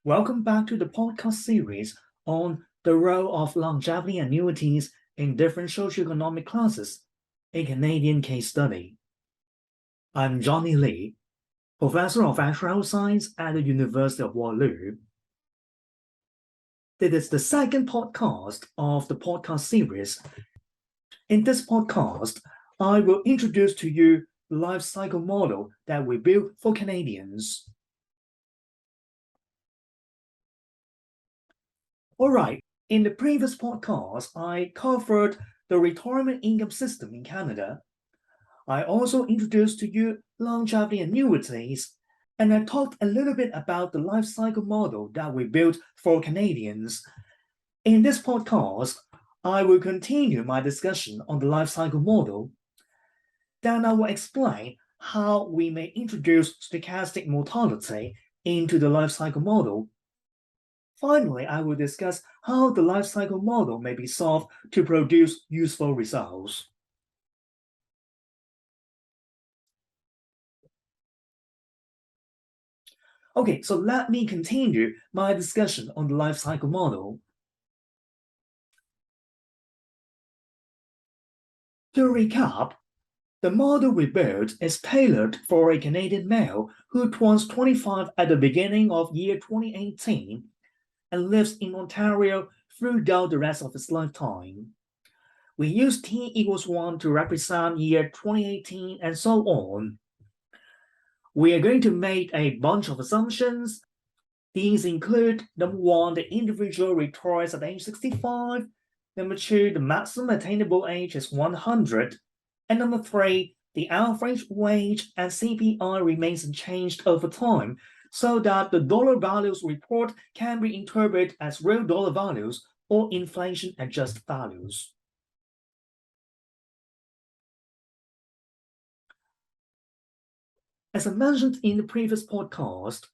Welcome back to the podcast series on the role of longevity annuities in different socioeconomic classes, a Canadian case study. I'm Johnny Lee, Professor of Actuarial Science at the University of Waterloo. This is the second podcast of the podcast series. In this podcast, I will introduce to you the life cycle model that we built for Canadians. All right, in the previous podcast, I covered the retirement income system in Canada. I also introduced to you longevity annuities, and I talked a little bit about the life cycle model that we built for Canadians. In this podcast, I will continue my discussion on the life cycle model. Then I will explain how we may introduce stochastic mortality into the life cycle model. Finally, I will discuss how the life cycle model may be solved to produce useful results. Okay, so let me continue my discussion on the life cycle model. To recap, the model we built is tailored for a Canadian male who turns 25 at the beginning of year 2018 and lives in Ontario throughout the rest of his lifetime. We use t equals 1 to represent year 2018 and so on. We are going to make a bunch of assumptions. These include, number 1, the individual retires at age 65, number 2, the maximum attainable age is 100, and number 3, the average wage and CPI remains unchanged over time, so that the dollar values report can be interpreted as real dollar values or inflation-adjusted values. As I mentioned in the previous podcast,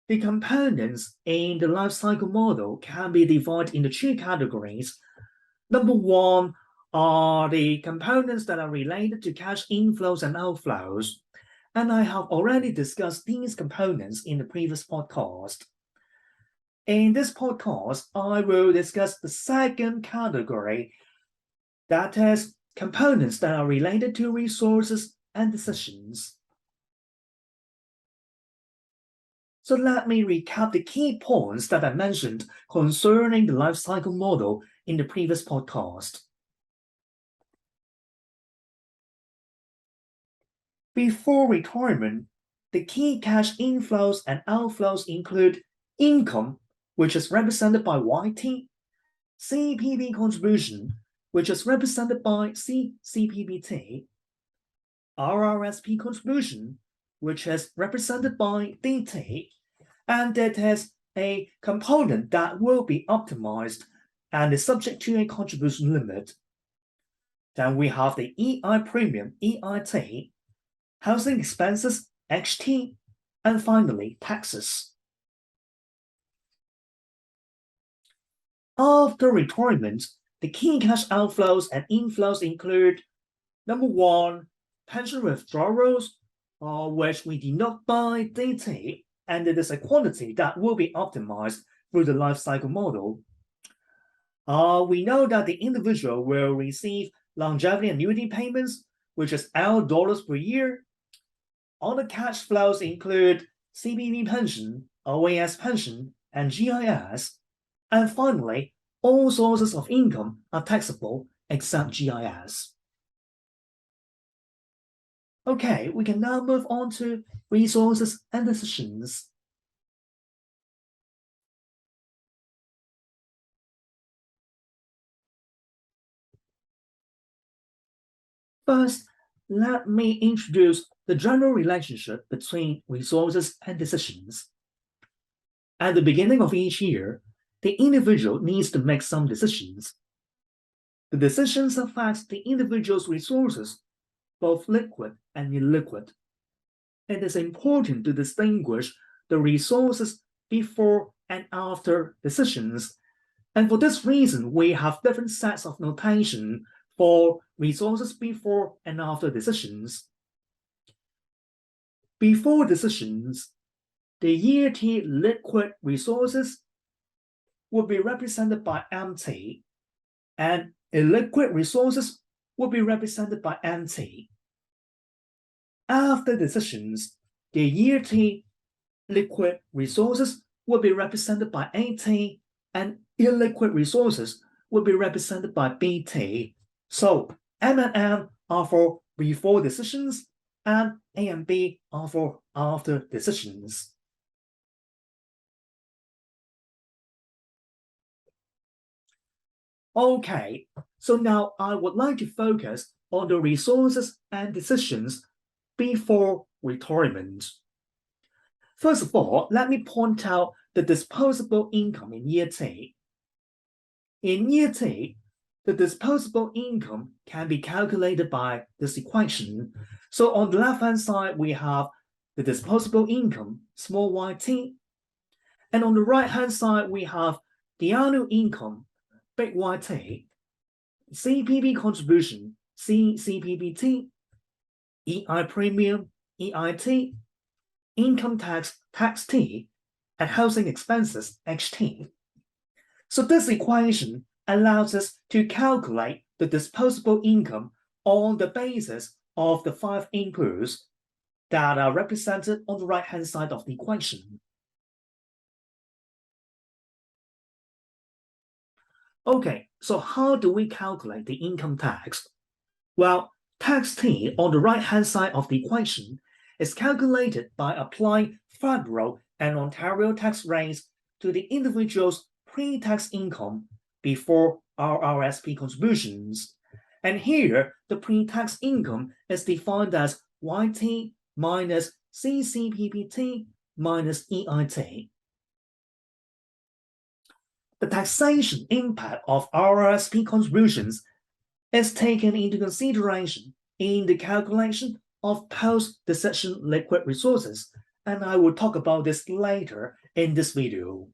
the components in the life cycle model can be divided into two categories. Number 1 are the components that are related to cash inflows and outflows, and I have already discussed these components in the previous podcast. In this podcast, I will discuss the second category, that is, components that are related to resources and decisions. So let me recap the key points that I mentioned concerning the life cycle model in the previous podcast. Before retirement, the key cash inflows and outflows include income, which is represented by YT, CPB contribution, which is represented by CPBT, RRSP contribution, which is represented by DT, and that has a component that will be optimized and is subject to a contribution limit. Then we have the EI premium, EIT, housing expenses, HT, and finally, taxes. After retirement, the key cash outflows and inflows include, number 1, pension withdrawals, which we denote by DT, and it is a quantity that will be optimized through the life cycle model. We know that the individual will receive longevity annuity payments, which is L dollars per year. Other cash flows include CPB pension, OAS pension, and GIS. And finally, all sources of income are taxable except GIS. Okay, we can now move on to resources and decisions. First, let me introduce the general relationship between resources and decisions. At the beginning of each year, the individual needs to make some decisions. The decisions affect the individual's resources, both liquid and illiquid. It is important to distinguish the resources before and after decisions, and for this reason, we have different sets of notation for resources before and after decisions. Before decisions, the year T liquid resources will be represented by MT, and illiquid resources will be represented by NT. After decisions, the year T liquid resources will be represented by AT, and illiquid resources will be represented by BT. So M and N are for before decisions, and A and B are for after decisions. Okay, so now I would like to focus on the resources and decisions before retirement. First of all, let me point out the disposable income in year T. In year T, the disposable income can be calculated by this equation. So on the left-hand side, we have the disposable income, small yt, and on the right-hand side, we have the annual income, big YT, CPP contribution, CPPT, EI premium, EIT, income tax, tax T, and housing expenses, HT. So this equation allows us to calculate the disposable income on the basis of the 5 inputs that are represented on the right-hand side of the equation. Okay, so how do we calculate the income tax? Well, tax T on the right-hand side of the equation is calculated by applying federal and Ontario tax rates to the individual's pre-tax income before RRSP contributions. And here, the pre-tax income is defined as YT minus CCPPT minus EIT. The taxation impact of RRSP contributions is taken into consideration in the calculation of post-decision liquid resources, and I will talk about this later in this video.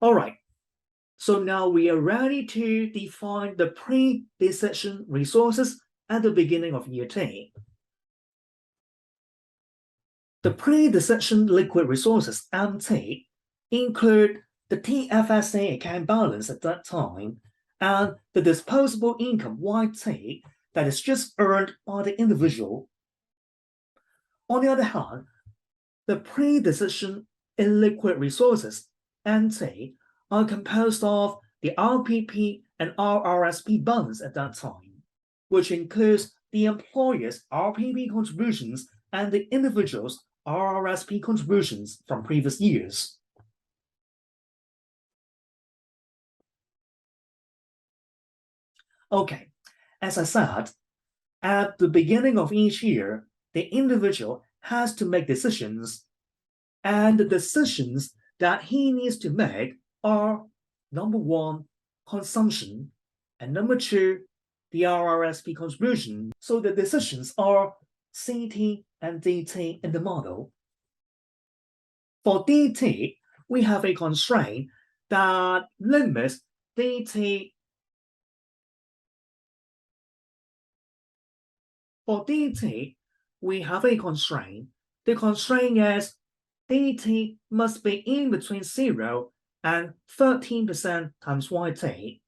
All right, so now we are ready to define the pre-decision resources at the beginning of year T. The pre-decision liquid resources, MT, include the TFSA account balance at that time and the disposable income, YT, that is just earned by the individual. On the other hand, the pre-decision illiquid resources, NT, are composed of the RPP and RRSP balance at that time, which includes the employer's RPP contributions and the individual's RRSP contributions from previous years. Okay, as I said, at the beginning of each year, the individual has to make decisions, and the decisions that he needs to make are, number 1, consumption, and number 2, the RRSP contribution. So the decisions are CT and DT in the model. For DT, we have a constraint that limits DT. For DT, we have a constraint. The constraint is DT must be in between 0 and 13% times YT,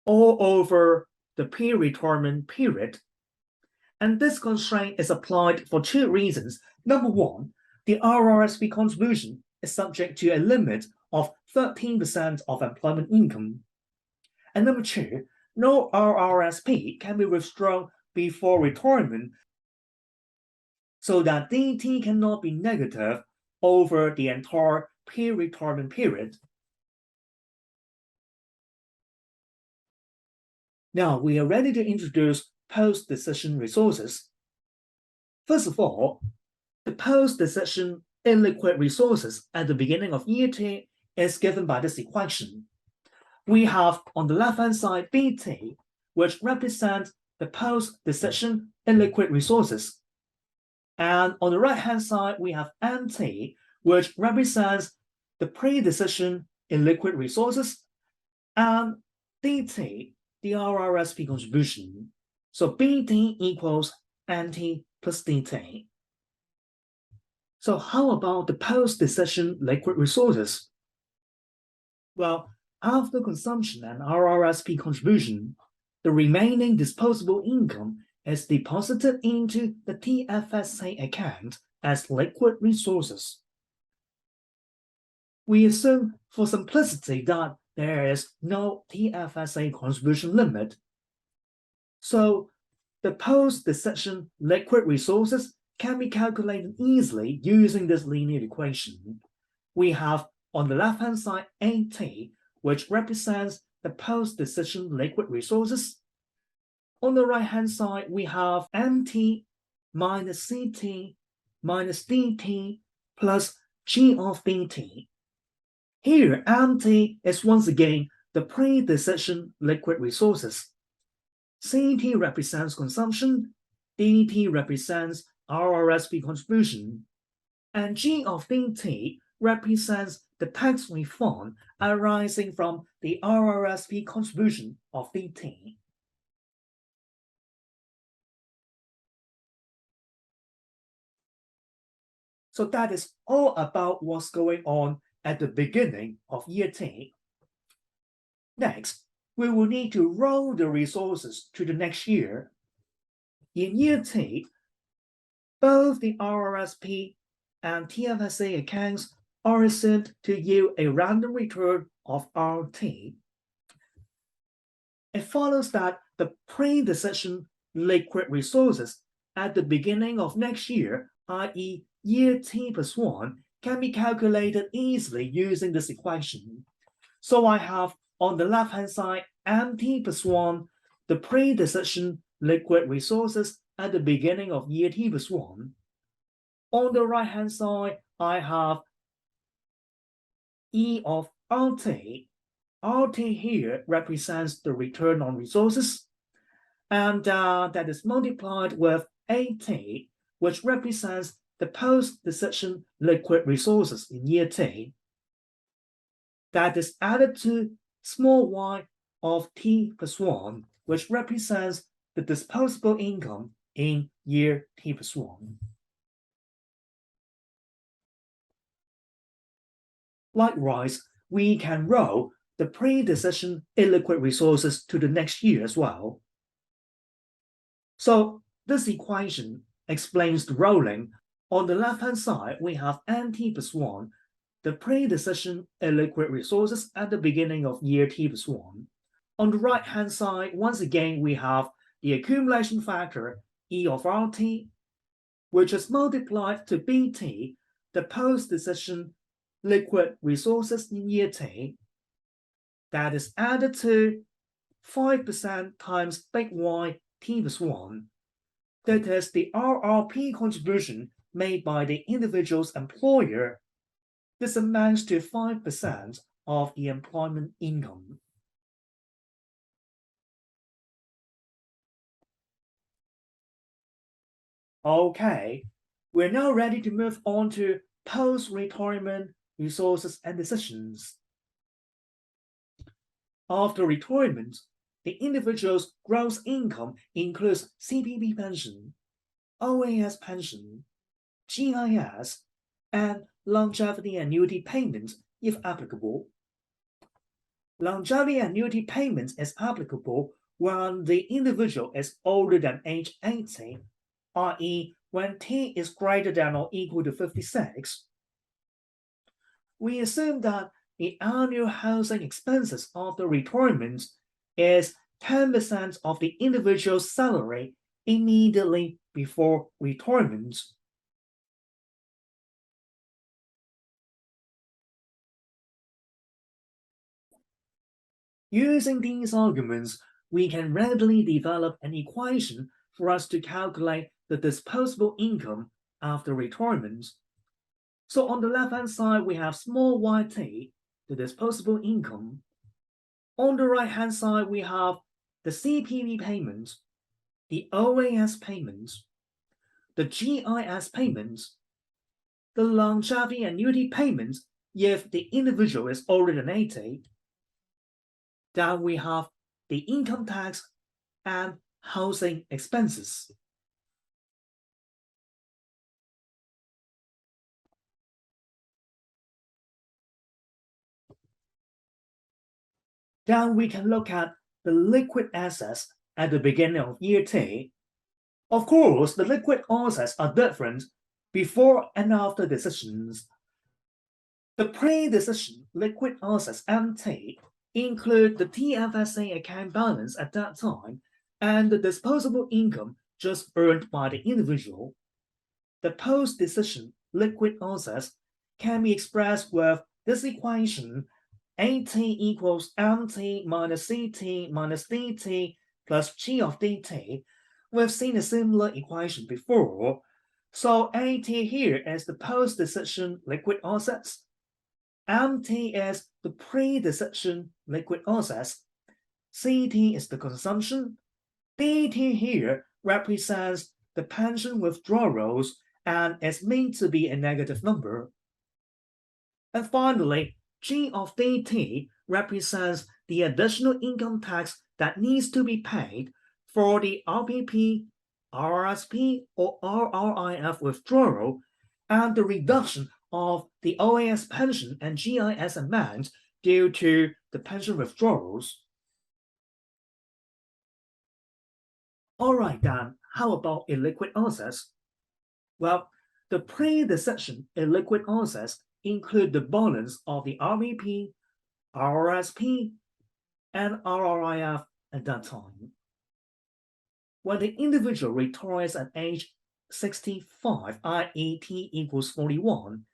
all over the pre-retirement period. And this constraint is applied for 2 reasons. Number 1, the RRSP contribution is subject to a limit of 13% of employment income. And number 2, no RRSP can be withdrawn before retirement, so that DT cannot be negative over the entire pre-retirement period. Now we are ready to introduce post-decision resources. First of all, the post-decision illiquid resources at the beginning of year T is given by this equation. We have on the left-hand side BT, which represents the post-decision illiquid resources. And on the right-hand side, we have MT, which represents the pre-decision illiquid resources, and DT, the RRSP contribution. So BT equals NT plus DT. So how about the post-decision liquid resources? Well, after consumption and RRSP contribution, the remaining disposable income is deposited into the TFSA account as liquid resources. We assume for simplicity that there is no TFSA contribution limit. So the post-decision liquid resources can be calculated easily using this linear equation. We have on the left-hand side AT, which represents the post-decision liquid resources. On the right-hand side, we have MT minus CT minus DT plus G of DT. Here, MT is once again the pre-decision liquid resources. CT represents consumption, DT represents RRSP contribution, and G of DT represents the tax refund arising from the RRSP contribution of DT. So that is all about what's going on at the beginning of year T. Next, we will need to roll the resources to the next year. In year T, both the RRSP and TFSA accounts are assumed to yield a random return of RT. It follows that the pre-decision liquid resources at the beginning of next year, i.e. year T plus 1, can be calculated easily using this equation. So I have on the left-hand side MT plus 1, the pre-decision liquid resources at the beginning of year T plus 1. On the right-hand side, I have E of RT. RT here represents the return on resources, and that is multiplied with AT, which represents the post-decision liquid resources in year T. That is added to small y of T plus 1, which represents the disposable income in year T plus 1. Likewise, we can roll the pre-decision illiquid resources to the next year as well. So this equation explains the rolling. On the left-hand side, we have NT plus 1, the pre-decision illiquid resources at the beginning of year T plus 1. On the right-hand side, once again, we have the accumulation factor E of RT, which is multiplied to BT, the post-decision liquid resources in year T. That is added to 5% times big Y T plus 1. That is the RRP contribution made by the individual's employer. This amounts to 5% of the employment income. Okay, we're now ready to move on to post-retirement resources and decisions. After retirement, the individual's gross income includes CPP pension, OAS pension, GIS, and longevity annuity payments if applicable. Longevity annuity payments is applicable when the individual is older than age 80, i.e. when T is greater than or equal to 56. We assume that the annual housing expenses after retirement is 10% of the individual's salary immediately before retirement. Using these arguments, we can readily develop an equation for us to calculate the disposable income after retirement. So on the left-hand side, we have small yt, the disposable income. On the right-hand side, we have the CPP payments, the OAS payments, the GIS payments, the longevity annuity payments if the individual is older than 80. Then we have the income tax and housing expenses. Then we can look at the liquid assets at the beginning of year T. Of course, the liquid assets are different before and after decisions. The pre-decision liquid assets MT include the TFSA account balance at that time and the disposable income just earned by the individual. The post-decision liquid assets can be expressed with this equation: AT equals MT minus CT minus DT plus G of DT. We've seen a similar equation before. So AT here is the post-decision liquid assets. MT is the pre-decision liquid assets. CT is the consumption. DT here represents the pension withdrawals and is meant to be a negative number. And finally, G of DT represents the additional income tax that needs to be paid for the RPP, RRSP, or RRIF withdrawal and the reduction of the OAS pension and GIS amount due to the pension withdrawals. Alright then, how about illiquid assets? Well, the pre-decision illiquid assets include the balance of the RVP, RRSP, and RRIF at that time. When the individual retires at age 65, i.e. T equals 41,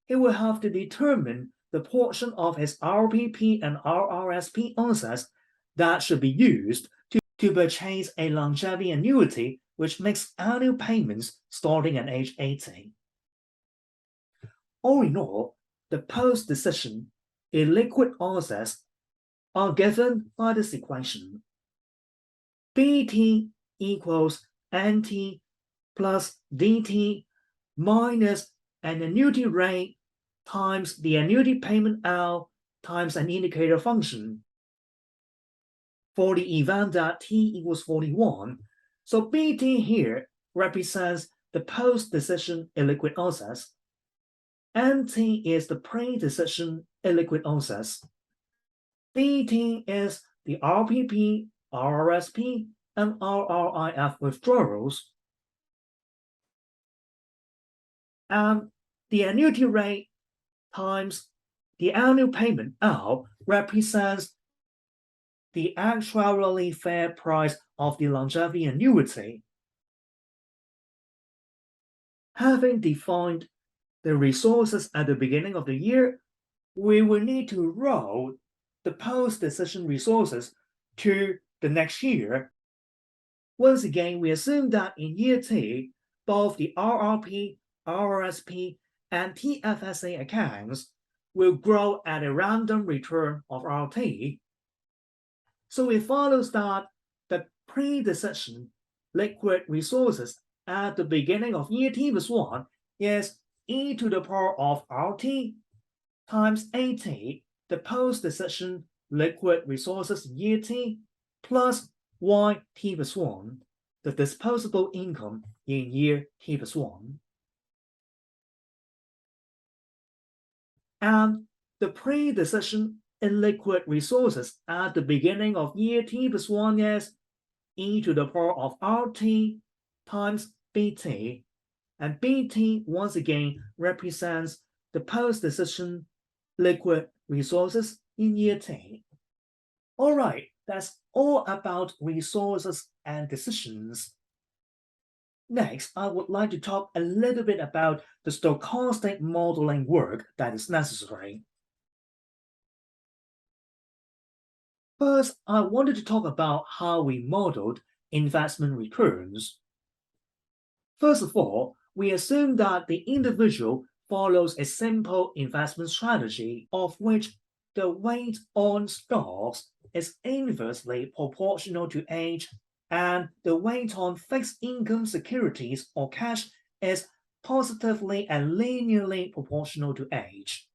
he will have to determine the portion of his RPP and RRSP assets that should be used to purchase a longevity annuity which makes annual payments starting at age 80. All in all, the post-decision illiquid assets are given by this equation. BT equals NT plus DT minus an annuity rate times the annuity payment L times an indicator function. For the event that T equals 41, so BT here represents the post-decision illiquid assets. NT is the pre-decision illiquid assets. DT is the RPP, RRSP, and RRIF withdrawals. And the annuity rate times the annual payment L represents the actuarially fair price of the longevity annuity. Having defined the resources at the beginning of the year, we will need to roll the post-decision resources to the next year. Once again, we assume that in year T, both the RRP, RRSP, and TFSA accounts will grow at a random return of RT. So it follows that the pre-decision liquid resources at the beginning of year T plus 1 is e to the power of RT times AT, the post-decision liquid resources in year T, plus YT plus 1, the disposable income in year T plus 1. And the pre-decision illiquid resources at the beginning of year T plus 1 is e to the power of RT times BT, and BT once again represents the post-decision liquid resources in year T. All right, that's all about resources and decisions. Next, I would like to talk a little bit about the stochastic modeling work that is necessary. First, I wanted to talk about how we modeled investment returns. First of all, we assume that the individual follows a simple investment strategy of which the weight on stocks is inversely proportional to age, and the weight on fixed income securities or cash is positively and linearly proportional to age.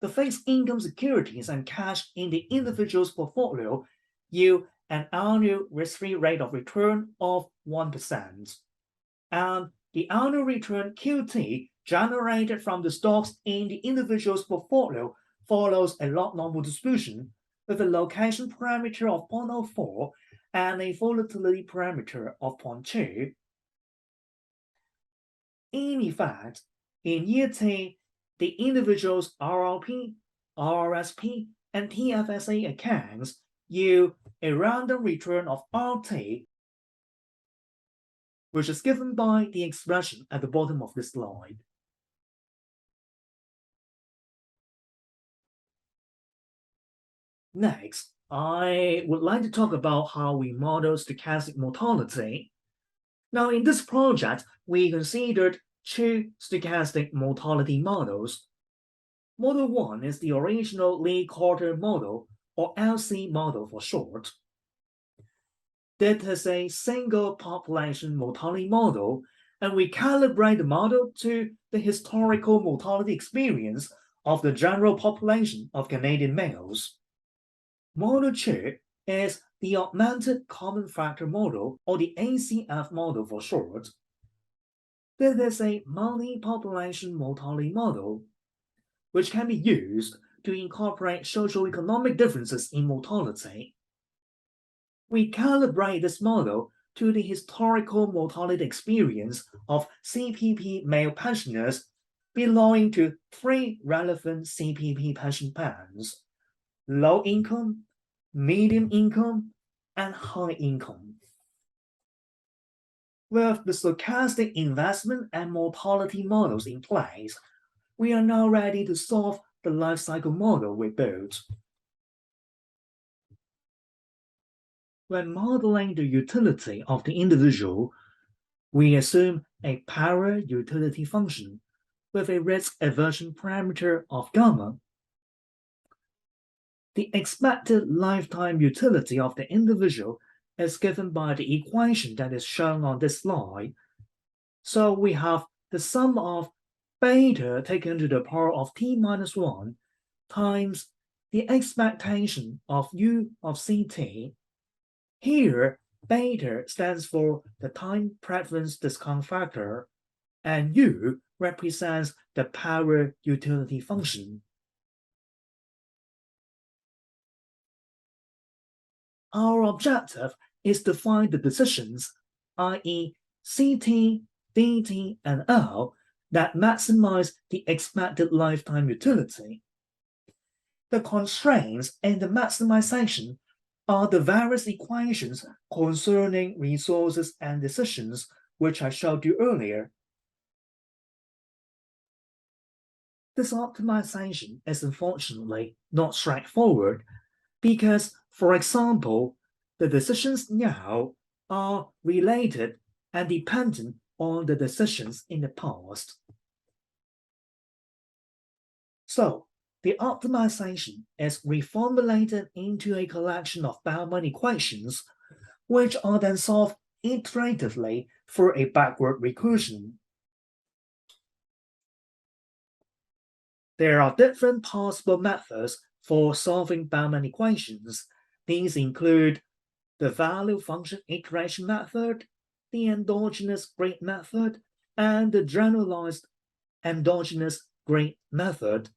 The fixed income securities and cash in the individual's portfolio yield an annual risk-free rate of return of 1%. And the annual return QT generated from the stocks in the individual's portfolio follows a log normal distribution with a location parameter of 0.04 and a volatility parameter of 0.2. In effect, in year T, the individual's RRP, RRSP, and TFSA accounts yield a random return of RT, which is given by the expression at the bottom of this slide. Next, I would like to talk about how we model stochastic mortality. Now, in this project, we considered two stochastic mortality models. Model 1 is the original Lee-Carter model, or LC model for short. That is a single population mortality model, and we calibrate the model to the historical mortality experience of the general population of Canadian males. Model 2 is the Augmented Common Factor model, or the ACF model for short. This is a multi-population mortality model, which can be used to incorporate socioeconomic differences in mortality. We calibrate this model to the historical mortality experience of CPP male pensioners belonging to three relevant CPP pension bands: low income, medium income, and high income. With the stochastic investment and mortality models in place, we are now ready to solve the life cycle model we built. When modeling the utility of the individual, we assume a power utility function with a risk aversion parameter of gamma. The expected lifetime utility of the individual is given by the equation that is shown on this slide. So we have the sum of beta taken to the power of t minus 1 times the expectation of u of ct. Here, beta stands for the time preference discount factor, and u represents the power utility function. Our objective is to find the decisions, i.e. CT, DT, and L, that maximize the expected lifetime utility. The constraints in the maximization are the various equations concerning resources and decisions, which I showed you earlier. This optimization is unfortunately not straightforward because, for example, the decisions now are related and dependent on the decisions in the past. So, the optimization is reformulated into a collection of Bellman equations, which are then solved iteratively for a backward recursion. There are different possible methods for solving Bellman equations. These include the value function iteration method, the endogenous grid method, and the generalized endogenous grid method.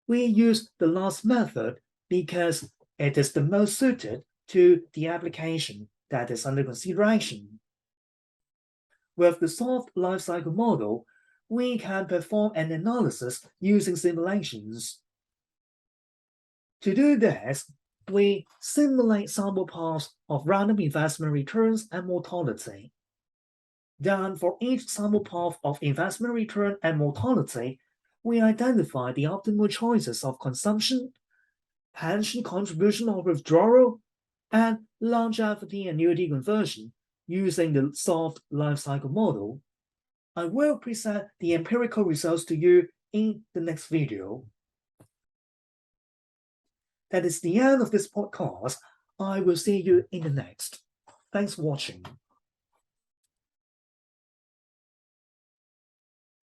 We use the last method because it is the most suited to the application that is under consideration. With the solved life cycle model, we can perform an analysis using simulations. To do this, we simulate sample paths of random investment returns and mortality. Then, for each sample path of investment return and mortality, we identify the optimal choices of consumption, pension contribution or withdrawal, and longevity annuity conversion using the solved life cycle model. I will present the empirical results to you in the next video. That is the end of this podcast. I will see you in the next. Thanks for watching.